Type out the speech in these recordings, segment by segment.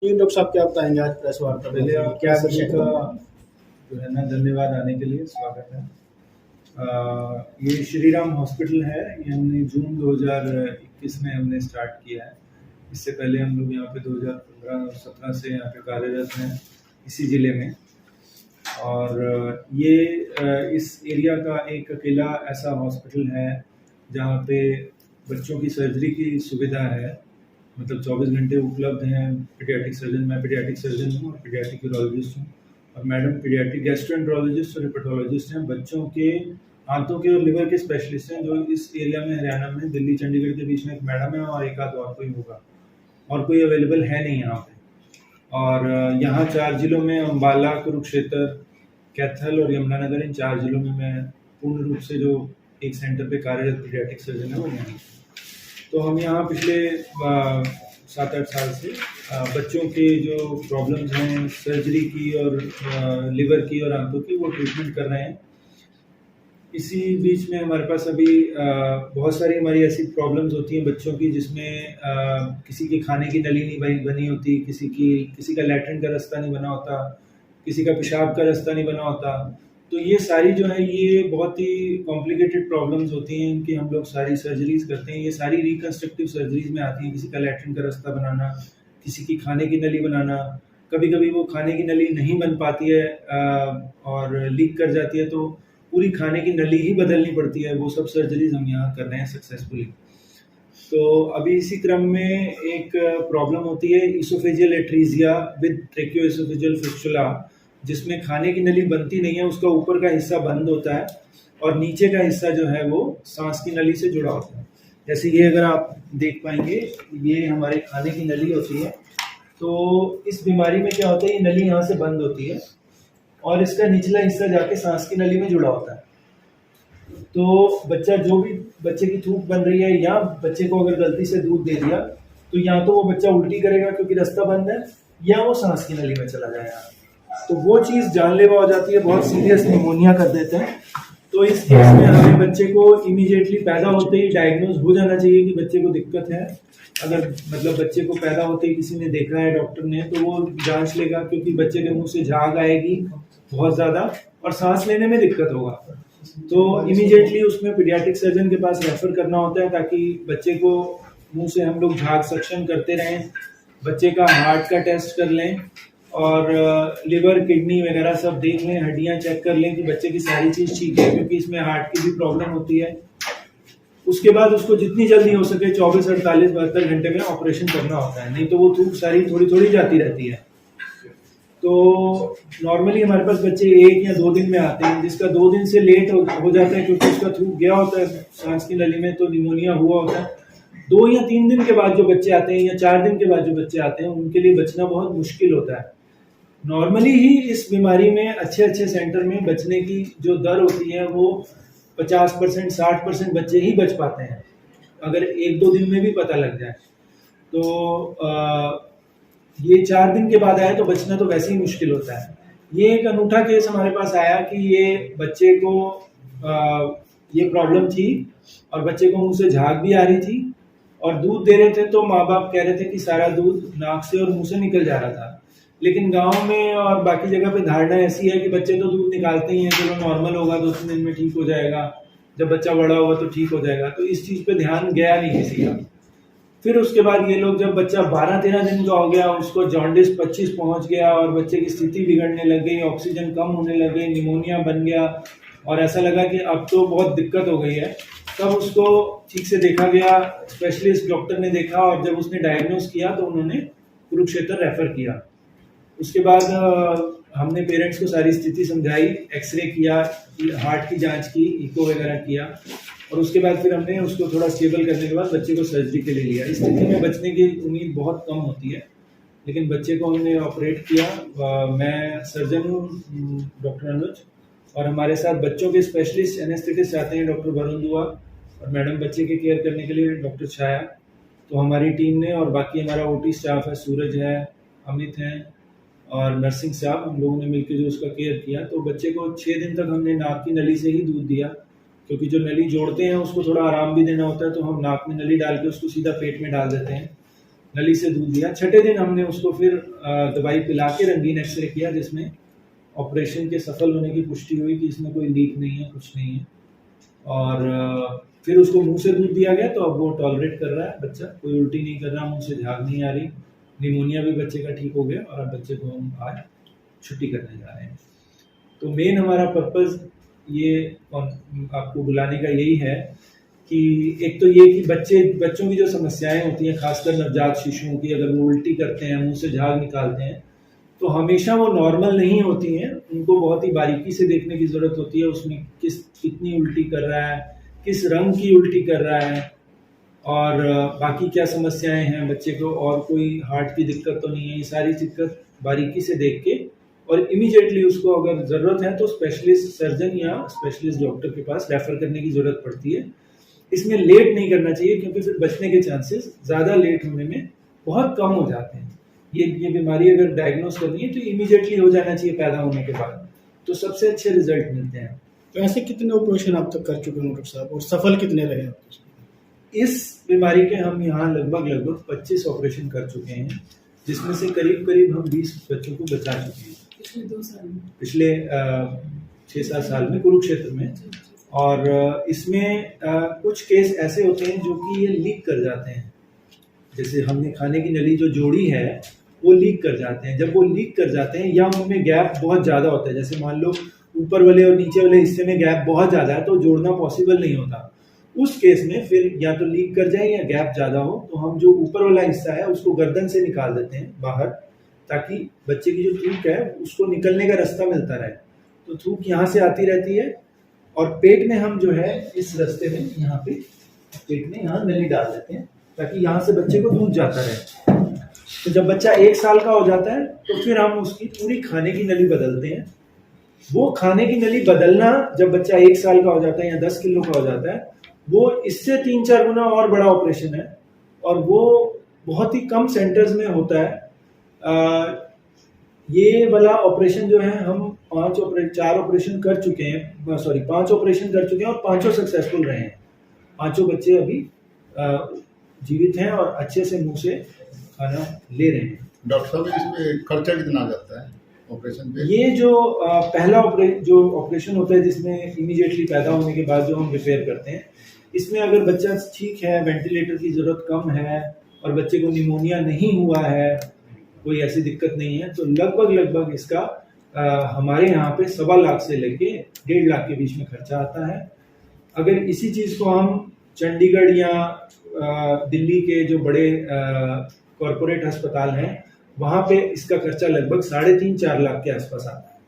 जी, doctor साहब क्या बताएँगे आज प्रेस वार्ता में? पहले आप क्या सभी विषय का है? जो है ना धन्यवाद आने के लिए, स्वागत है। ये श्री राम हॉस्पिटल है, ये हमने जून 2021 में हमने स्टार्ट किया है। इससे पहले हम लोग यहाँ पे 2015 और 17 से यहाँ पे कार्यरत हैं इसी ज़िले में। और ये इस एरिया का एक अकेला ऐसा हॉस्पिटल है जहाँ पे बच्चों की सर्जरी की सुविधा है, मतलब 24 घंटे उपलब्ध हैं। पीडियाट्रिक सर्जन, मैं पीडियाट्रिक सर्जन हूँ और पीडियाट्रिक यूरोलॉजिस्ट हूँ, और मैडम पीडियाट्रिक गैस्ट्रोएंटरोलॉजिस्ट और हेपेटोलॉजिस्ट हैं। बच्चों के आंतों के और लिवर के स्पेशलिस्ट हैं, जो इस एरिया में हरियाणा में दिल्ली चंडीगढ़ के बीच में एक मैडम है और एक आध और कोई होगा, और कोई अवेलेबल है नहीं यहाँ पे। और यहाँ 4 जिलों में अम्बाला, कुरुक्षेत्र, कैथल और यमुनानगर, इन 4 जिलों में मैं पूर्ण रूप से जो एक सेंटर पे कार्यरत पीडियाट्रिक सर्जन है वो मैं हूँ। तो हम यहाँ पिछले 7-8 साल से बच्चों के जो प्रॉब्लम्स हैं सर्जरी की और लिवर की और आंतों की, वो ट्रीटमेंट कर रहे हैं। इसी बीच में हमारे पास अभी बहुत सारी हमारी ऐसी प्रॉब्लम्स होती हैं बच्चों की, जिसमें किसी के खाने की नली नहीं बनी होती, किसी का लैट्रिन का रास्ता नहीं बना होता, किसी का पेशाब का रास्ता नहीं बना होता। तो ये सारी जो है ये बहुत ही कॉम्प्लिकेटेड प्रॉब्लम्स होती हैं, इनकी हम लोग सारी सर्जरीज करते हैं। ये सारी रिकन्स्ट्रक्टिव सर्जरीज में आती हैं। किसी का लैट्रिन का रास्ता बनाना, किसी की खाने की नली बनाना, कभी कभी वो खाने की नली नहीं बन पाती है और लीक कर जाती है, तो पूरी खाने की नली ही बदलनी पड़ती है। वो सब सर्जरीज हम यहाँ कर रहे हैं सक्सेसफुली। तो अभी इसी क्रम में एक प्रॉब्लम होती है इसोफेजियल एट्रीजिया विद ट्रेकियोइसोफेजियल फिस्टुला, जिसमें खाने की नली बनती नहीं है, उसका ऊपर का हिस्सा बंद होता है और नीचे का हिस्सा जो है वो सांस की नली से जुड़ा होता है। जैसे ये अगर आप देख पाएंगे, ये हमारे खाने की नली होती है। तो इस बीमारी में क्या होता है, ये नली यहाँ से बंद होती है और इसका निचला हिस्सा जाके सांस की नली में जुड़ा होता है। तो बच्चे की थूक बन रही है, या बच्चे को अगर गलती से दूध दे दिया तो या तो वो बच्चा उल्टी करेगा क्योंकि रास्ता बंद है, या वो सांस की नली में चला जाएगा। तो वो चीज़ जानलेवा हो जाती है, बहुत सीरियस निमोनिया कर देते हैं। तो इस केस में हमें बच्चे को इमीडिएटली पैदा होते ही डायग्नोज हो जाना चाहिए कि बच्चे को दिक्कत है। अगर मतलब बच्चे को पैदा होते ही किसी ने देखा है, डॉक्टर ने, तो वो जांच लेगा, क्योंकि बच्चे के मुंह से झाग आएगी बहुत ज़्यादा और सांस लेने में दिक्कत होगा। तो इमीडिएटली उसमें पीडियाट्रिक सर्जन के पास रेफर करना होता है, ताकि बच्चे को मुंह से हम लोग झाग सक्शन करते रहें, बच्चे का हार्ट का टेस्ट कर लें और लिवर, किडनी वगैरह सब देख लें, हड्डियां चेक कर लें कि बच्चे की सारी चीज़ ठीक है, क्योंकि इसमें हार्ट की भी प्रॉब्लम होती है। उसके बाद उसको जितनी जल्दी हो सके 24, 48, 72 घंटे में ऑपरेशन करना होता है, नहीं तो वो थूक सारी थोड़ी थोड़ी जाती रहती है। तो नॉर्मली हमारे पास बच्चे 1 या 2 दिन में आते हैं। जिसका 2 दिन से लेट हो जाता है क्योंकि उसका थूक गया होता है सांस की नली में, तो निमोनिया हुआ होता है। 2 या 3 दिन के बाद जो बच्चे आते हैं या 4 दिन के बाद जो बच्चे आते हैं, उनके लिए बचना बहुत मुश्किल होता है। नॉर्मली ही इस बीमारी में अच्छे सेंटर में बचने की जो दर होती है वो 50%, 60% बच्चे ही बच पाते हैं, अगर 1-2 दिन में भी पता लग जाए। तो ये 4 दिन के बाद आया तो बचना तो वैसे ही मुश्किल होता है। ये एक अनूठा केस हमारे पास आया कि ये बच्चे को ये प्रॉब्लम थी और बच्चे को मुंह से झाग भी आ रही थी, और दूध दे रहे थे तो माँ बाप कह रहे थे कि सारा दूध नाक से और मुंह से निकल जा रहा था। लेकिन गांव में और बाकी जगह पे धारणा ऐसी है कि बच्चे तो दूध निकालते ही हैं, चलो नॉर्मल होगा, 2-3 दिन में ठीक हो जाएगा, जब बच्चा बड़ा होगा तो ठीक हो जाएगा। तो इस चीज़ पे ध्यान गया नहीं किसी का। फिर उसके बाद ये लोग, जब बच्चा 12-13 दिन का हो गया, उसको जॉन्डिस 25 पहुंच गया और बच्चे की स्थिति बिगड़ने लग गई, ऑक्सीजन कम होने लग गई, निमोनिया बन गया और ऐसा लगा कि अब तो बहुत दिक्कत हो गई है, तब उसको ठीक से देखा गया, स्पेशलिस्ट डॉक्टर ने देखा, और जब उसने डायग्नोज किया तो उन्होंने कुरुक्षेत्र रेफर किया। उसके बाद हमने पेरेंट्स को सारी स्थिति समझाई, एक्सरे किया, हार्ट की जांच की, इको वगैरह किया, और उसके बाद फिर हमने उसको थोड़ा स्टेबल करने के बाद बच्चे को सर्जरी के लिए लिया। इस स्थिति में बचने की उम्मीद बहुत कम होती है, लेकिन बच्चे को हमने ऑपरेट किया। मैं सर्जन हूँ डॉक्टर अनुज, और हमारे साथ बच्चों के स्पेशलिस्ट एनेस्थेटिस्ट आते हैं, डॉक्टर वरुण दुआ, और मैडम बच्चे के केयर करने के लिए डॉक्टर छाया। तो हमारी टीम ने, और बाकी हमारा ओटी स्टाफ है, सूरज है, अमित हैं और नर्सिंग स्टाफ, हम लोगों ने मिलकर जो उसका केयर किया। तो बच्चे को 6 दिन तक हमने नाक की नली से ही दूध दिया, क्योंकि जो नली जोड़ते हैं उसको थोड़ा आराम भी देना होता है, तो हम नाक में नली डाल के उसको सीधा पेट में डाल देते हैं। नली से दूध दिया। छठे दिन हमने उसको फिर दवाई पिला के रंगीन एक्सरे किया, जिसमें ऑपरेशन के सफल होने की पुष्टि हुई कि इसमें कोई लीक नहीं है, कुछ नहीं है। और फिर उसको मुंह से दूध दिया गया, तो अब वो टॉलरेट कर रहा है बच्चा, कोई उल्टी नहीं कर रहा, मुंह से झाग नहीं आ रही, निमोनिया भी बच्चे का ठीक हो गया, और अब बच्चे को हम आज छुट्टी करने जा रहे हैं। तो मेन हमारा पर्पज़ ये आपको बुलाने का यही है कि एक तो ये कि बच्चों की जो समस्याएं होती हैं, खासकर नवजात शिशुओं की, अगर वो उल्टी करते हैं, मुंह से झाग निकालते हैं, तो हमेशा वो नॉर्मल नहीं होती हैं। उनको बहुत ही बारीकी से देखने की ज़रूरत होती है, उसमें कितनी उल्टी कर रहा है, किस रंग की उल्टी कर रहा है, और बाकी क्या समस्याएं हैं बच्चे को, और कोई हार्ट की दिक्कत तो नहीं है। ये सारी दिक्कत बारीकी से देख के और इमीडिएटली उसको अगर ज़रूरत है तो स्पेशलिस्ट सर्जन या स्पेशलिस्ट डॉक्टर के पास रेफ़र करने की ज़रूरत पड़ती है। इसमें लेट नहीं करना चाहिए, क्योंकि फिर बचने के चांसेस ज़्यादा लेट होने में बहुत कम हो जाते हैं। ये बीमारी अगर डायग्नोस करनी है तो इमीडिएटली हो जाना चाहिए पैदा होने के बाद, तो सबसे अच्छे रिजल्ट मिलते हैं। तो ऐसे कितने ऑपरेशन आप तक कर चुके हैं डॉक्टर साहब, और सफल कितने रहे आपके? इस बीमारी के हम यहाँ लगभग 25 ऑपरेशन कर चुके हैं, जिसमें से करीब हम 20 बच्चों को बचा चुके हैं पिछले 2 साल में, पिछले 6-7 साल में कुरुक्षेत्र में। और इसमें कुछ केस ऐसे होते हैं जो कि ये लीक कर जाते हैं, जैसे हमने खाने की नली जो जोड़ी है वो लीक कर जाते हैं। जब वो लीक कर जाते हैं या उनमें गैप बहुत ज़्यादा होता है, जैसे मान लो ऊपर वाले और नीचे वाले हिस्से में गैप बहुत ज़्यादा है, तो जोड़ना पॉसिबल नहीं होता। उस केस में फिर या तो लीक कर जाए या गैप ज़्यादा हो, तो हम जो ऊपर वाला हिस्सा है उसको गर्दन से निकाल देते हैं बाहर, ताकि बच्चे की जो थूक है उसको निकलने का रास्ता मिलता रहे। तो थूक यहाँ से आती रहती है, और पेट में हम जो है इस रास्ते में यहाँ पे पेट में यहाँ नली डाल देते हैं, ताकि यहाँ से बच्चे को दूध जाता रहे। तो जब बच्चा 1 साल का हो जाता है तो फिर हम उसकी पूरी खाने की नली बदलते हैं। वो खाने की नली बदलना जब बच्चा 1 साल का हो जाता है या 10 किलो का हो जाता है, वो इससे 3-4 गुना और बड़ा ऑपरेशन है, और वो बहुत ही कम सेंटर्स में होता है। ये वाला ऑपरेशन जो है हम 5 ऑपरेशन कर चुके हैं, 5 ऑपरेशन कर चुके हैं, और 5 सक्सेसफुल रहे हैं। 5 बच्चे अभी जीवित हैं और अच्छे से मुंह से खाना ले रहे हैं। डॉक्टर साहब, इसमें खर्चा कितना आ जाता है ऑपरेशन पे? ये जो पहला जो ऑपरेशन होता है, जिसमें इमीडिएटली पैदा होने के बाद जो हम रिपेयर करते हैं, इसमें अगर बच्चा ठीक है, वेंटिलेटर की ज़रूरत कम है, और बच्चे को निमोनिया नहीं हुआ है, कोई ऐसी दिक्कत नहीं है, तो लगभग इसका हमारे यहाँ पे 1.25 लाख से लेके 1.5 लाख के बीच में खर्चा आता है। अगर इसी चीज़ को हम चंडीगढ़ या दिल्ली के जो बड़े कॉरपोरेट अस्पताल हैं, वहाँ पे इसका खर्चा लगभग 3.5-4 लाख के आसपास आता है।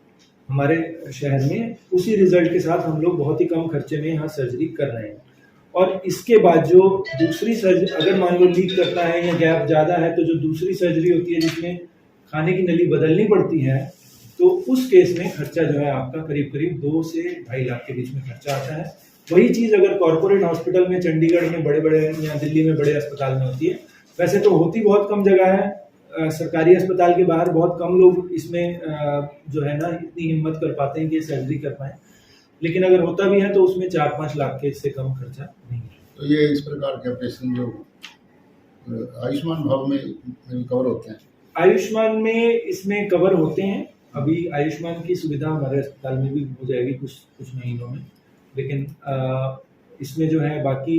हमारे शहर में उसी रिजल्ट के साथ हम लोग बहुत ही कम खर्चे में यहाँ सर्जरी कर रहे हैं। और इसके बाद जो दूसरी सर्जरी, अगर मान लो लीक करता है या गैप ज़्यादा है, तो जो दूसरी सर्जरी होती है जिसमें खाने की नली बदलनी पड़ती है, तो उस केस में खर्चा जो है आपका करीब 2 से 2.5 लाख के बीच में खर्चा आता है। वही चीज़ अगर कॉरपोरेट हॉस्पिटल में, चंडीगढ़ में बड़े या दिल्ली में बड़े अस्पताल में होती है। वैसे तो होती बहुत कम जगह है, सरकारी अस्पताल के बाहर बहुत कम लोग इसमें जो है ना इतनी हिम्मत कर पाते हैं कि सर्जरी कर पाएँ, लेकिन अगर होता भी है तो उसमें 4-5 लाख के इससे कम खर्चा नहीं है। तो ये इस प्रकार के ऑपरेशन जो आयुष्मान भारत में कवर होते हैं? आयुष्मान में इसमें कवर होते हैं। अभी आयुष्मान की सुविधा हमारे अस्पताल में भी हो जाएगी कुछ महीनों में, लेकिन इसमें जो है बाकी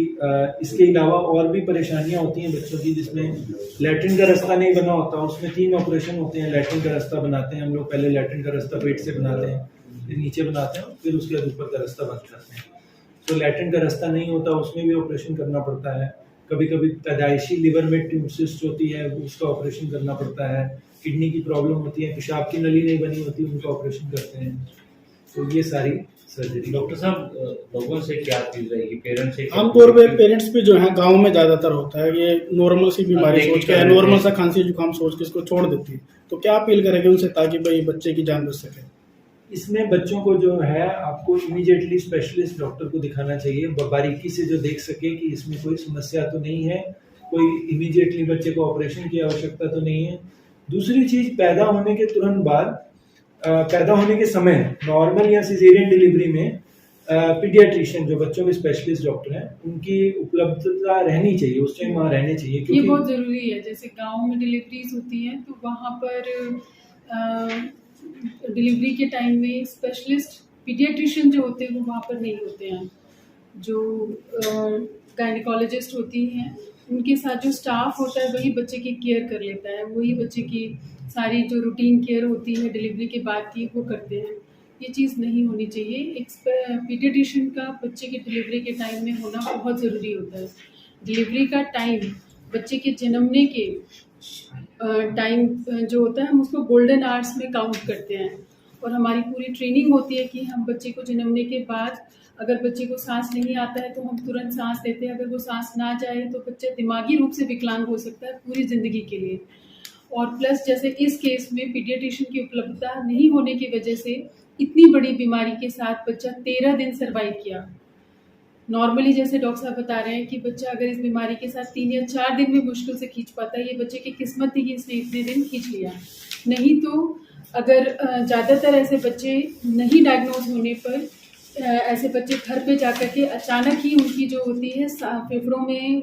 इसके अलावा और भी परेशानियां होती हैं बच्चों की, जिसमें लैट्रिन का रास्ता नहीं बना होता। उसमें 3 ऑपरेशन होते हैं। लैट्रिन का रास्ता बनाते हैं हम लोग, पहले लैट्रिन का रास्ता पेट से बनाते हैं, फिर नीचे बनाते हैं, फिर उसके बाद ऊपर का रास्ता बंद करते हैं। तो लैट्रिन का रास्ता नहीं होता, उसमें भी ऑपरेशन करना पड़ता है। कभी पैदाइशी लिवर में ट्यूबसिस्ट होती है, उसका ऑपरेशन करना पड़ता है। किडनी की प्रॉब्लम होती है, पेशाब की नली नहीं बनी होती, उनका ऑपरेशन करते हैं। तो ये सारी सर्जरी। डॉक्टर साहब, लोगों से क्या अपील रहेगी, पेरेंट्स से? आमतौर पे पेरेंट्स भी जो है गांव में ज़्यादातर होता है, ये नॉर्मल सी बीमारी सोच के, नॉर्मल सा खांसी जुकाम सोच के इसको छोड़ देती है। तो क्या अपील करेंगे उनसे, ताकि भाई बच्चे की जान बच सके? इसमें बच्चों को जो है आपको इमीडिएटली स्पेशलिस्ट डॉक्टर को दिखाना चाहिए, बारीकी से जो देख सके कि इसमें कोई समस्या तो नहीं है, कोई इमीडिएटली बच्चे को ऑपरेशन की आवश्यकता तो नहीं है। दूसरी चीज़, पैदा होने के तुरंत बाद, पैदा होने के समय नॉर्मल या सिजेरियन डिलीवरी में पीडियाट्रिशियन जो बच्चों के स्पेशलिस्ट डॉक्टर हैं उनकी उपलब्धता रहनी चाहिए, उस टाइम वहाँ रहने चाहिए, ये क्योंकि बहुत ज़रूरी है। जैसे गाँव में डिलीवरीज होती हैं तो वहाँ पर डिलीवरी के टाइम में स्पेशलिस्ट पीडियाट्रिशियन जो होते हैं वो वहाँ पर नहीं होते हैं। जो गायनिकोलॉजिस्ट होती हैं उनके साथ जो स्टाफ होता है वही बच्चे की केयर कर लेता है, वही बच्चे की सारी जो रूटीन केयर होती है डिलीवरी के बाद की वो करते हैं। ये चीज़ नहीं होनी चाहिए। एक पीडियाट्रिशियन का बच्चे की डिलीवरी के टाइम में होना बहुत ज़रूरी होता है। डिलीवरी का टाइम बच्चे के जन्मने के टाइम जो होता है हम उसको गोल्डन आवर्स में काउंट करते हैं, और हमारी पूरी ट्रेनिंग होती है कि हम बच्चे को जन्मने के बाद अगर बच्चे को सांस नहीं आता है तो हम तुरंत सांस देते हैं, अगर वो सांस ना जाए तो बच्चा दिमागी रूप से विकलांग हो सकता है पूरी ज़िंदगी के लिए। और प्लस जैसे इस केस में पीडियाट्रिशियन की उपलब्धता नहीं होने की वजह से इतनी बड़ी बीमारी के साथ बच्चा 13 दिन सर्वाइव किया। नॉर्मली जैसे डॉक्टर साहब बता रहे हैं कि बच्चा अगर इस बीमारी के साथ 3 या 4 दिन में मुश्किल से खींच पाता है, ये बच्चे की किस्मत थी कि इसने इतने दिन खींच लिया। नहीं तो अगर ज़्यादातर ऐसे बच्चे नहीं डायग्नोज होने पर ऐसे बच्चे घर पे जाकर के अचानक ही उनकी जो होती है फेफड़ों में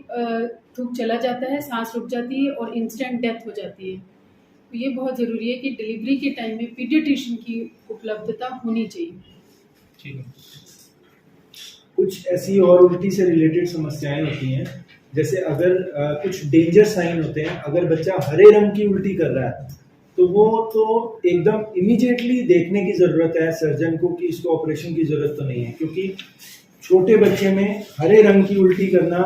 थूक चला जाता है, सांस रुक जाती है और इंस्टेंट डेथ हो जाती है। तो ये बहुत ज़रूरी है कि डिलीवरी के टाइम में पीडियाट्रिशियन की उपलब्धता होनी चाहिए। ठीक है। कुछ ऐसी और उल्टी से रिलेटेड समस्याएं होती हैं, जैसे अगर कुछ डेंजर साइन होते हैं, अगर बच्चा हरे रंग की उल्टी कर रहा है तो वो तो एकदम इमीडिएटली देखने की ज़रूरत है सर्जन को कि इसको ऑपरेशन की ज़रूरत तो नहीं है, क्योंकि छोटे बच्चे में हरे रंग की उल्टी करना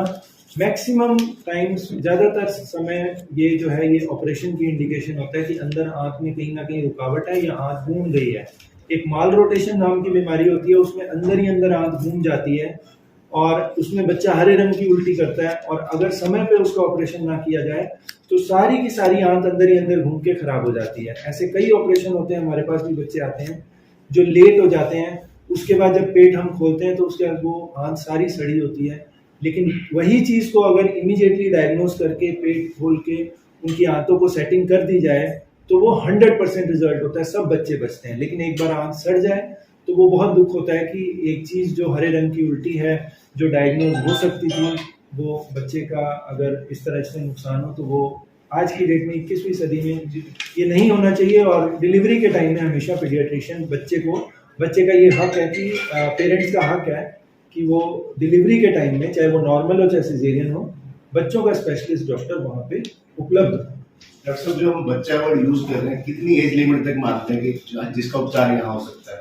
मैक्सिमम टाइम्स, ज़्यादातर समय ये जो है ये ऑपरेशन की इंडिकेशन होता है कि अंदर आँख में कहीं ना कहीं रुकावट है या आँख घूम गई है। एक माल रोटेशन नाम की बीमारी होती है, उसमें अंदर ही अंदर आँख घूम जाती है और उसमें बच्चा हरे रंग की उल्टी करता है, और अगर समय पे उसका ऑपरेशन ना किया जाए तो सारी की सारी आंत अंदर ही अंदर घूम के खराब हो जाती है। ऐसे कई ऑपरेशन होते हैं, हमारे पास भी बच्चे आते हैं जो लेट हो जाते हैं, उसके बाद जब पेट हम खोलते हैं तो उसके बाद वो आंत सारी सड़ी होती है। लेकिन वही चीज़ को अगर इमीडिएटली डायग्नोज करके पेट खोल के उनकी आंतों को सेटिंग कर दी जाए तो वो 100% रिजल्ट होता है, सब बच्चे बचते हैं। लेकिन एक बार आंत सड़ जाए तो वो बहुत दुख होता है कि एक चीज़ जो हरे रंग की उल्टी है जो डायग्नोज हो सकती थी, वो बच्चे का अगर इस तरह से नुकसान हो तो वो आज की डेट में 21वीं सदी में ये नहीं होना चाहिए। और डिलीवरी के टाइम में हमेशा पीडियाट्रिशियन बच्चे का ये हक है कि पेरेंट्स का हक है कि वो डिलीवरी के टाइम में, चाहे वो नॉर्मल हो चाहे सिजेरियन हो, बच्चों का स्पेशलिस्ट डॉक्टर वहाँ पे उपलब्ध हो। डॉक्टर साहब, जो हम बच्चा वर्ड यूज कर रहे हैं, कितनी एज लिमिट तक मानते हैं कि जिसका उपचार यहाँ हो सकता है?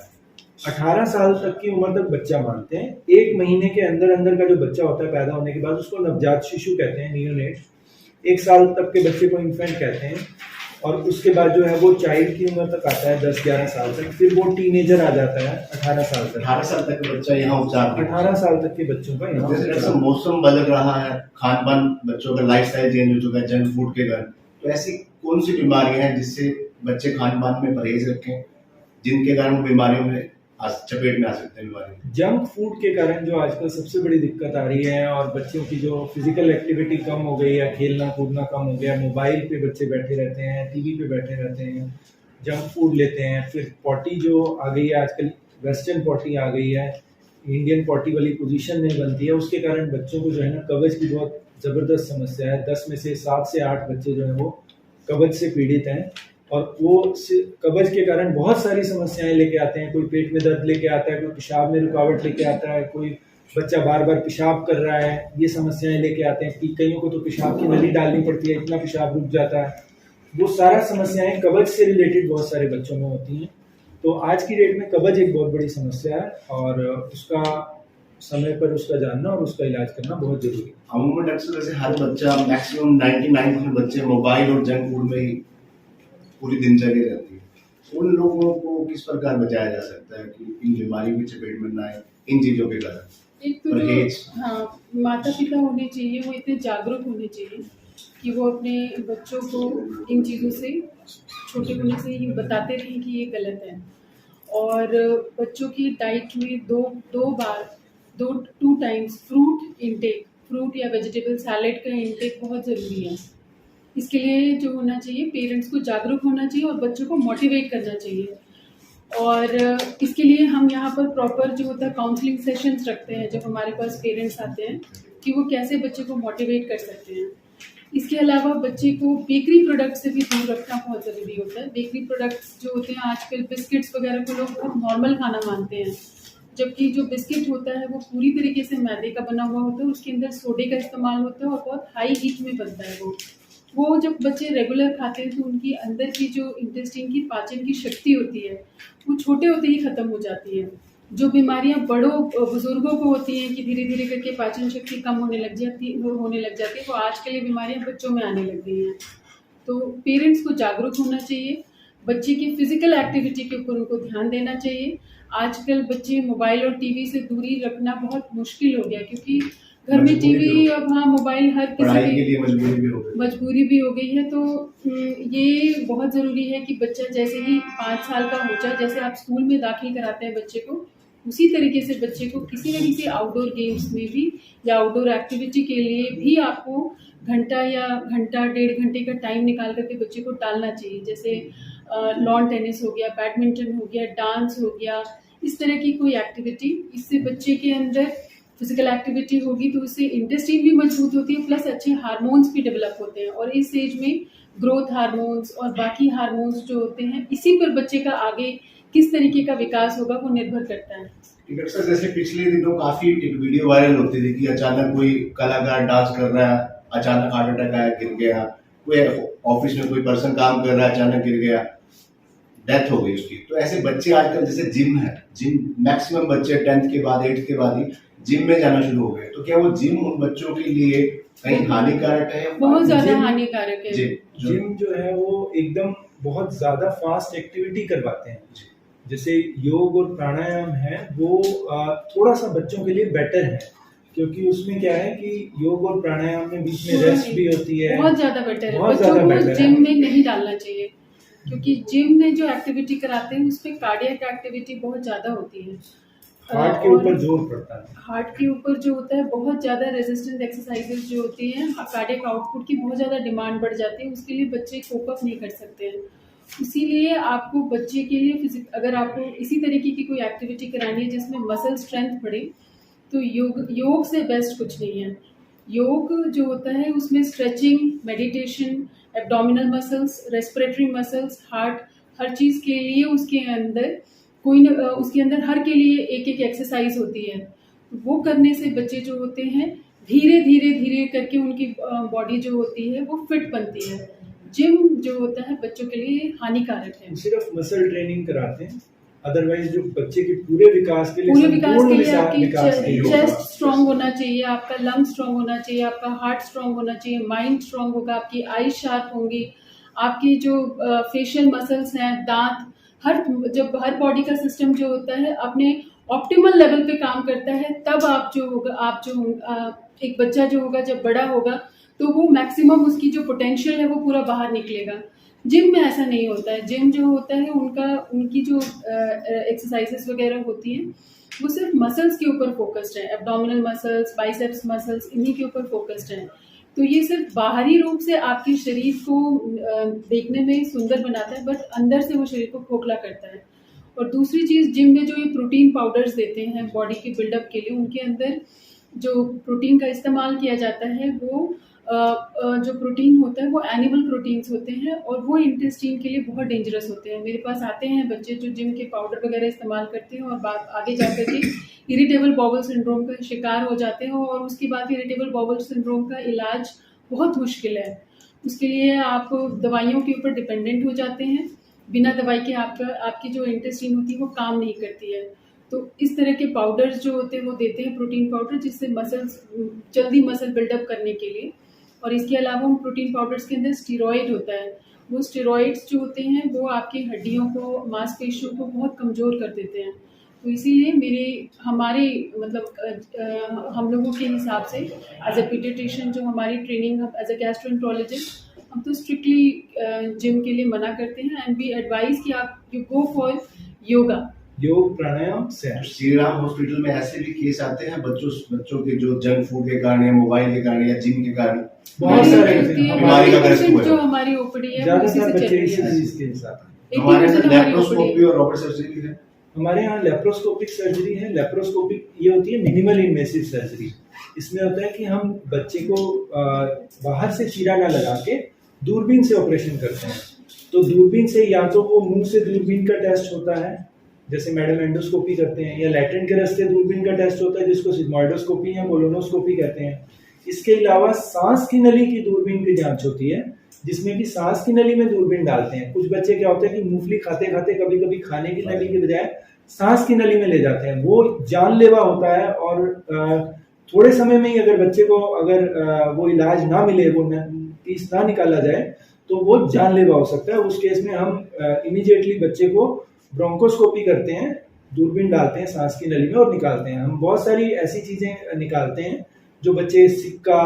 18 साल तक की उम्र तक बच्चा मानते हैं। 1 महीने के अंदर अंदर का जो बच्चा होता है पैदा होने के बाद उसको नवजात शिशु कहते हैं, नियोनेट। 1 साल तक के बच्चे को इन्फेंट कहते हैं, और उसके बाद जो है वो चाइल्ड की उम्र तक आता है 10-11 साल तक, फिर वो टीनेजर आ जाता है 18 साल तक। 18 साल तक का बच्चा यहाँ उपचार 18 साल तक के बच्चों का यहाँ जैसे जैसे मौसम बदल रहा है, खान पान बच्चों का लाइफ स्टाइल चेंज हो चुका है जंक फूड के कारण, तो ऐसी कौन सी बीमारियां हैं जिससे बच्चे खान पान में परहेज रखें, जिनके कारण बीमारियों में चपेट में आ सकते हैं? बीमारी जंक फूड के कारण जो आजकल सबसे बड़ी दिक्कत आ रही है, और बच्चों की जो फिजिकल एक्टिविटी कम हो गई है, खेलना कूदना कम हो गया, मोबाइल पे बच्चे बैठे रहते हैं, टीवी पे बैठे रहते हैं, जंक फूड लेते हैं, फिर पॉटी जो आ गई है आजकल, वेस्टर्न पॉटी आ गई है, इंडियन पॉटी वाली पोजीशन नहीं बनती है, उसके कारण बच्चों को जो है ना कब्ज की बहुत ज़बरदस्त समस्या है। 10 में से 7 से 8 बच्चे जो हैं वो कब्ज से पीड़ित हैं, और वो कब्ज के कारण बहुत सारी समस्याएं लेके आते हैं। कोई पेट में दर्द लेके आता है, कोई पेशाब में रुकावट लेके आता है, कोई बच्चा बार बार पेशाब कर रहा है, ये समस्याएं लेके आते हैं कि कईयों को तो पेशाब की नली डालनी पड़ती है, इतना पेशाब रुक जाता है। वो सारा समस्याएं कब्ज से रिलेटेड बहुत सारे बच्चों में होती हैं। तो आज की डेट में कब्ज एक बहुत बड़ी समस्या है, और उसका समय पर उसका जानना और उसका इलाज करना बहुत जरूरी है। अमूमन डॉक्टर वैसे हर बच्चा, मैक्सिमम 99% बच्चे मोबाइल और जंक फूड में ही पूरी दिनचर्या रहती है। उन लोगों को किस प्रकार बचाया जा सकता है कि इन बीमारियों की चपेट में ना आए इन चीज़ों के कारण? एक तो जो माता पिता होने चाहिए वो इतने जागरूक होने चाहिए कि वो अपने बच्चों को इन चीज़ों से छोटे होने से ही बताते रहें कि ये गलत है। और बच्चों की डाइट में टू टाइम्स फ्रूट या वेजिटेबल सैलेड का इंटेक बहुत ज़रूरी है। इसके लिए जो होना चाहिए, पेरेंट्स को जागरूक होना चाहिए और बच्चों को मोटिवेट करना चाहिए। और इसके लिए हम यहाँ पर प्रॉपर जो होता है काउंसलिंग सेशंस रखते हैं जब हमारे पास पेरेंट्स आते हैं कि वो कैसे बच्चे को मोटिवेट कर सकते हैं। इसके अलावा बच्चे को बेकरी प्रोडक्ट से भी दूर रखना बहुत ज़रूरी होता है। बेकरी प्रोडक्ट्स जो होते हैं आजकल बिस्किट्स वगैरह को लोग बहुत नॉर्मल खाना मानते हैं, जबकि जो बिस्किट होता है वो पूरी तरीके से मैदे का बना हुआ होता है, उसके अंदर सोडे का इस्तेमाल होता है और बहुत हाई हीट में बनता है वो जब बच्चे रेगुलर खाते हैं तो उनकी अंदर की जो इंटेस्टाइन की पाचन की शक्ति होती है वो छोटे होते ही ख़त्म हो जाती है। जो बीमारियां बड़ों बुजुर्गों को होती हैं कि धीरे धीरे करके पाचन शक्ति कम होने लग जाती है वो आजकल ये बीमारियां बच्चों में आने लग गई हैं। तो पेरेंट्स को जागरूक होना चाहिए, बच्चे की फिजिकल एक्टिविटी के ऊपर उनको ध्यान देना चाहिए। आजकल बच्चे मोबाइल और टीवी से दूरी रखना बहुत मुश्किल हो गया, क्योंकि घर में टीवी अब हाँ मोबाइल हर पढ़ाई किसी के लिए मजबूरी भी हो गई है। तो ये बहुत ज़रूरी है कि बच्चा जैसे ही 5 साल का हो जाए, जैसे आप स्कूल में दाखिल कराते हैं बच्चे को, उसी तरीके से बच्चे को किसी न किसी आउटडोर गेम्स में भी या आउटडोर एक्टिविटी के लिए भी आपको घंटा या घंटा 1.5 घंटे का टाइम निकाल करके बच्चे को टालना चाहिए। जैसे लॉन टेनिस हो गया, बैडमिंटन हो गया, डांस हो गया, इस तरह की कोई एक्टिविटी। इससे बच्चे के अंदर फिजिकल एक्टिविटी होगी तो उससे इंटेस्टाइन भी मजबूत होती है, प्लस अच्छे हार्मोन्स भी डेवलप होते हैं। और इस एज में ग्रोथ हार्मोन्स और बाकी हार्मोन्स जो होते हैं, इसी पर बच्चे का आगे किस तरीके का विकास होगा वो निर्भर करता है। डॉक्टर साहब, जैसे पिछले दिनों काफी एक वीडियो वायरल होती थी कि अचानक कोई कलाकार डांस कर रहा है, अचानक हार्ट अटैक आया, गिर गया, कोई ऑफिस में कोई पर्सन काम कर रहा है, अचानक गिर गया, डेथ हो गई उसकी। तो ऐसे बच्चे आजकल जैसे जिम मैक्सिमम बच्चे 10th के बाद 8th के बाद ही जिम में जाना शुरू हो गए, तो क्या वो जिम उन बच्चों के लिए कहीं हानिकारक है? बहुत ज्यादा हानिकारक है। जिम जो है वो एकदम बहुत ज्यादा फास्ट एक्टिविटी करवाते हैं। जैसे योग और प्राणायाम है वो थोड़ा सा बच्चों के लिए बेटर है, क्योंकि उसमें क्या है कि योग और प्राणायाम में बीच में रेस्ट भी होती है। बहुत ज्यादा बेटर है, बच्चों को जिम में नहीं डालना चाहिए, क्योंकि जिम में जो एक्टिविटी कराते हैं उसमें कार्डियक एक्टिविटी बहुत ज्यादा होती है, हार्ट के ऊपर जोर पड़ता है। हार्ट के ऊपर जो होता है बहुत ज़्यादा रेजिस्टेंट एक्सरसाइजेज जो होती हैं, कार्डियक आउटपुट की बहुत ज़्यादा डिमांड बढ़ जाती है, उसके लिए बच्चे कोप अप नहीं कर सकते हैं। इसीलिए आपको बच्चे के लिए अगर आपको इसी तरीके की कोई एक्टिविटी करानी है जिसमें मसल स्ट्रेंथ बढ़े, तो योग से बेस्ट कुछ नहीं है। योग जो होता है उसमें stretching, meditation, abdominal muscles, respiratory muscles, heart, हर चीज़ के लिए उसके अंदर हर के लिए एक एक एक्सरसाइज होती है। वो करने से बच्चे जो होते हैं धीरे धीरे करके उनकी बॉडी जो होती है वो फिट बनती है। जिम जो होता है बच्चों के लिए हानिकारक है। सिर्फ मसल ट्रेनिंग कराते हैं, अदरवाइज जो बच्चे के पूरे विकास के लिए आपकी चेस्ट स्ट्रांग होना चाहिए, आपका लंग स्ट्रांग होना चाहिए, आपका हार्ट स्ट्रांग होना चाहिए, माइंड स्ट्रांग होगा, आपकी आई शार्प होंगी, आपकी जो फेशियल मसल्स हैं, दांत, जब हर बॉडी का सिस्टम जो होता है अपने ऑप्टिमल लेवल पे काम करता है, तब एक बच्चा जो होगा जब बड़ा होगा तो वो मैक्सिमम उसकी जो पोटेंशियल है वो पूरा बाहर निकलेगा। जिम में ऐसा नहीं होता है। जिम जो होता है उनकी जो एक्सरसाइजेस वगैरह होती हैं वो सिर्फ मसल्स के ऊपर फोकस्ड है, एब्डोमिनल मसल्स, बाइसेप्स मसल्स, इन्हीं के ऊपर फोकस्ड है। तो ये सिर्फ बाहरी रूप से आपके शरीर को देखने में सुंदर बनाता है, बट अंदर से वो शरीर को खोखला करता है। और दूसरी चीज़, जिम में जो ये प्रोटीन पाउडर्स देते हैं बॉडी के बिल्डअप के लिए, उनके अंदर जो प्रोटीन का इस्तेमाल किया जाता है वो जो प्रोटीन होता है वो एनिमल प्रोटीन्स होते हैं और वो इंटेस्टाइन के लिए बहुत डेंजरस होते हैं। मेरे पास आते हैं बच्चे जो जिम के पाउडर वगैरह इस्तेमाल करते हैं और आगे जाकर के इरिटेबल बाउल सिंड्रोम का शिकार हो जाते हैं, और उसके बाद इरिटेबल बाउल सिंड्रोम का इलाज बहुत मुश्किल है। उसके लिए आप दवाइयों के ऊपर डिपेंडेंट हो जाते हैं, बिना दवाई के आपकी जो इंटेस्टाइन होती है वो काम नहीं करती है। तो इस तरह के पाउडर्स जो होते हैं वो देते हैं, प्रोटीन पाउडर, जिससे जल्दी मसल बिल्डअप करने के लिए। और इसके अलावा उन प्रोटीन पाउडर्स के अंदर स्टेरॉइड होता है, वो स्टेरॉइड्स जो होते हैं वो आपकी हड्डियों को, मांसपेशियों को बहुत कमज़ोर कर देते हैं। तो इसीलिए हमारे हम लोगों के हिसाब से एज ए पीडियाट्रिशियन जो हमारी ट्रेनिंग एज ए गैस्ट्रोएंटरोलॉजिस्ट, हम तो स्ट्रिक्टली जिम के लिए मना करते हैं एंड वी एडवाइज कि आप यू गो फॉर योग प्राणायाम से। श्रीराम हॉस्पिटल में ऐसे भी केस आते हैं बच्चों के जो जंक फूड के कारण या मोबाइल के कारण या जिम के कारण बहुत सारे बीमारी का ग्रस्त हुए। जो हमारी ओपीडी है ज्यादातर बच्चे इसी चीज के साथ हमारे यहाँ 80% हमारी लेप्रोस्कोपी और रॉबर्ट सर्जरी भी है। हमारे यहाँ लेप्रोस्कोपिक सर्जरी है। लेप्रोस्कोपिक ये होती है मिनिमल इन्वेसिव सर्जरी। इसमें होता है कि हम बच्चे को बाहर से चीरा ना लगा के दूरबीन से ऑपरेशन करते हैं। तो दूरबीन से या तो वो मुंह से दूरबीन का टेस्ट होता है, जैसे मैडम एंडोस्कोपी करते हैं, या लैटेंट के रास्ते दूरबीन का टेस्ट होता है जिसको सिग्मोइडोस्कोपी या कोलोनोस्कोपी कहते हैं। इसके अलावा सांस की नली की दूरबीन की जांच होती है, जिसमें कि सांस की नली में दूरबीन डालते हैं। कुछ बच्चे क्या होता है कि मूंगफली खाते खाते कभी कभी खाने की नली के बजाय सांस की नली में ले जाते हैं। वो जानलेवा होता है और थोड़े समय में ही अगर बच्चे को वो इलाज ना मिले, वो पीस ना निकाला जाए तो वो जानलेवा हो सकता है। उस केस में हम इमीडिएटली बच्चे को ब्रोंकोस्कोपी करते हैं, दूरबीन डालते हैं सांस की नली में और निकालते हैं। हम बहुत सारी ऐसी चीजें निकालते हैं जो बच्चे, सिक्का,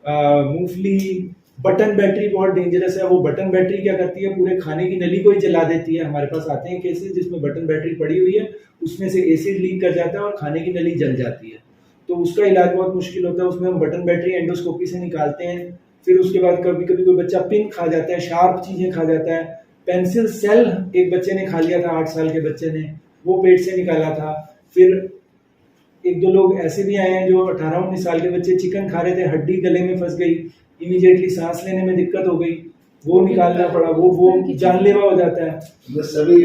मूंगफली, बटन बैटरी बहुत डेंजरस है। वो बटन बैटरी क्या करती है, पूरे खाने की नली को ही जला देती है। हमारे पास आते हैं केसेस जिसमें बटन बैटरी पड़ी हुई है, उसमें से एसिड लीक कर जाता है और खाने की नली जल जाती है। तो उसका इलाज बहुत मुश्किल होता है। उसमें हम बटन बैटरी एंडोस्कोपी से निकालते हैं। फिर उसके बाद कभी कभी कोई बच्चा पिन खा जाता है, शार्प चीजें खा जाता है। पेंसिल सेल एक बच्चे ने खा लिया था, 8 साल के बच्चे ने, वो पेट से निकाला था। फिर 1-2 लोग ऐसे भी आए हैं जो 18-19 साल के बच्चे चिकन खा रहे थे, हड्डी गले में फंस गई, इमीडिएटली सांस लेने में दिक्कत हो गई, वो निकालना पड़ा। वो जानलेवा हो जाता है। मतलब सभी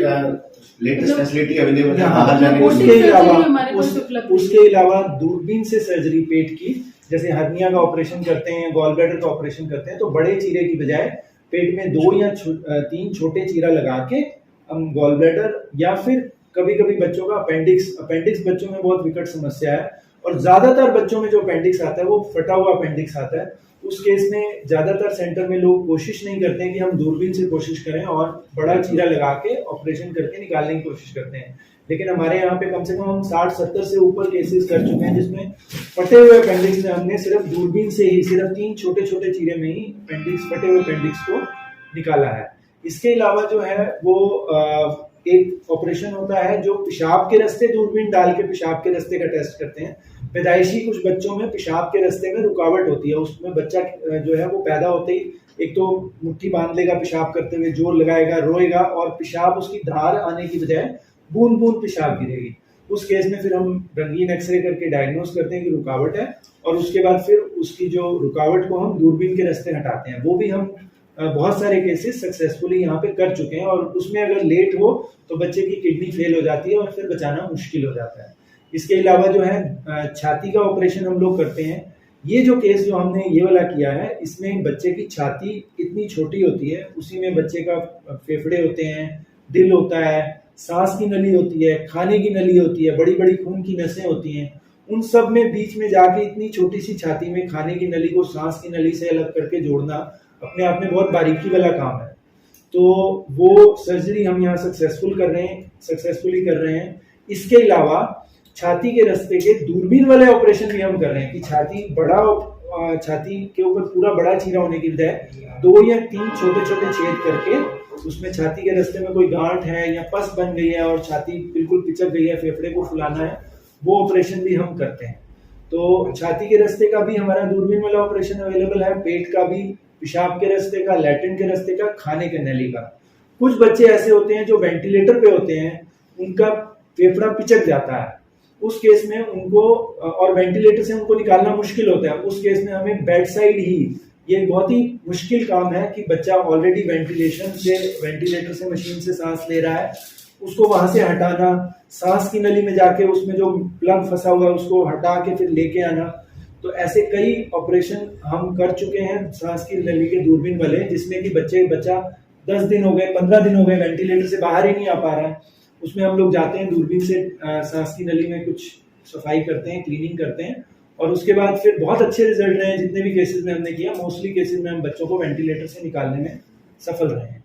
लेटेस्ट फैसिलिटी अवेलेबल है बाहर जाने के। उसके अलावा दूरबीन से सर्जरी पेट की, जैसे हर्निया का ऑपरेशन करते हैं, गॉल ब्लैडर का ऑपरेशन करते हैं, तो बड़े चीरे की बजाय पेट में 2 या 3 छोटे चीरा लगा के हम गॉल ब्लैडर, या फिर कभी कभी बच्चों का अपेंडिक्स बच्चों में बहुत विकट समस्या है और ज्यादातर बच्चों में जो अपेंडिक्स आता है वो फटा हुआ अपेंडिक्स आता है। उस केस में ज्यादातर सेंटर में लोग कोशिश नहीं करते हैं कि हम दूरबीन से कोशिश करें और बड़ा चीरा लगा के ऑपरेशन करके निकालने की कोशिश करते हैं। लेकिन हमारे यहाँ पे कम से कम हम 60-70 से ऊपर केसेस कर चुके हैं जिसमें फटे हुए अपेंडिक्स में हमने सिर्फ दूरबीन से ही, सिर्फ 3 छोटे छोटे चीरे में ही फटे हुए अपेंडिक्स को निकाला है। इसके अलावा जो है वो एक ऑपरेशन होता है जो पेशाब के रास्ते दूरबीन डाल के पेशाब के रास्ते का टेस्ट करते हैं। पैदाइशी कुछ बच्चों में पेशाब के रास्ते में रुकावट होती है। उसमें बच्चा जो है वो पैदा होते ही एक तो मुट्ठी बांध लेगा, पेशाब करते हुए जोर लगाएगा, रोएगा और पेशाब उसकी धार आने की बजाय बूंद बूंद पेशाब गिरेगी। उस केस में फिर हम रंगीन एक्सरे करके डायग्नोस करते हैं कि रुकावट है और उसके बाद फिर उसकी जो रुकावट को हम दूरबीन के रास्ते हटाते हैं। वो भी हम बहुत सारे केसेस सक्सेसफुली यहाँ पे कर चुके हैं और उसमें अगर लेट हो तो बच्चे की किडनी फेल हो जाती है और फिर बचाना मुश्किल हो जाता है। इसके अलावा जो है छाती का ऑपरेशन हम लोग करते हैं। ये जो केस जो हमने ये वाला किया है, इसमें बच्चे की छाती इतनी छोटी होती है, उसी में बच्चे का फेफड़े होते हैं, दिल होता है, सांस की नली होती है, खाने की नली होती है, बड़ी बड़ी खून की नसें होती हैं। उन सब में बीच में जाके इतनी छोटी सी छाती में खाने की नली को सांस की नली से अलग करके जोड़ना अपने आप में बहुत बारीकी वाला काम है। तो वो सर्जरी हम यहाँ सक्सेसफुली कर रहे हैं। इसके अलावा छाती के रास्ते के दूरबीन वाले ऑपरेशन भी हम कर रहे हैं कि छाती के ऊपर पूरा बड़ा चीरा होने की बजाय 2 या 3 छोटे छोटे छेद करके उसमें छाती के रास्ते में कोई गांठ है या पस बन गई है और छाती बिल्कुल पिचक गई है, फेफड़े को फुलाना है, वो ऑपरेशन भी हम करते हैं। तो छाती के रास्ते का भी हमारा दूरबीन वाला ऑपरेशन अवेलेबल है, पेट का भी, पेशाब के रास्ते का, लैट्रिन के रास्ते का, खाने के नली का। कुछ बच्चे ऐसे होते हैं जो वेंटिलेटर पे होते हैं, उनका फेफड़ा पिचक जाता है, उस केस में उनको और वेंटिलेटर से उनको निकालना मुश्किल होता है। उस केस में हमें बेड साइड ही, ये बहुत ही मुश्किल काम है कि बच्चा ऑलरेडी वेंटिलेटर से मशीन से सांस ले रहा है, उसको वहां से हटाना, सांस की नली में जाके उसमें जो प्लग फंसा हुआ है उसको हटा के फिर लेके आना। तो ऐसे कई ऑपरेशन हम कर चुके हैं सांस की नली के दूरबीन वाले, जिसमें कि बच्चा 10 दिन हो गए, 15 दिन हो गए, वेंटिलेटर से बाहर ही नहीं आ पा रहा है। उसमें हम लोग जाते हैं दूरबीन से सांस की नली में कुछ सफाई करते हैं, क्लीनिंग करते हैं और उसके बाद फिर बहुत अच्छे रिजल्ट रहे हैं। जितने भी केसेस में हमने किया, मोस्टली केसेस में हम बच्चों को वेंटिलेटर से निकालने में सफल रहे हैं।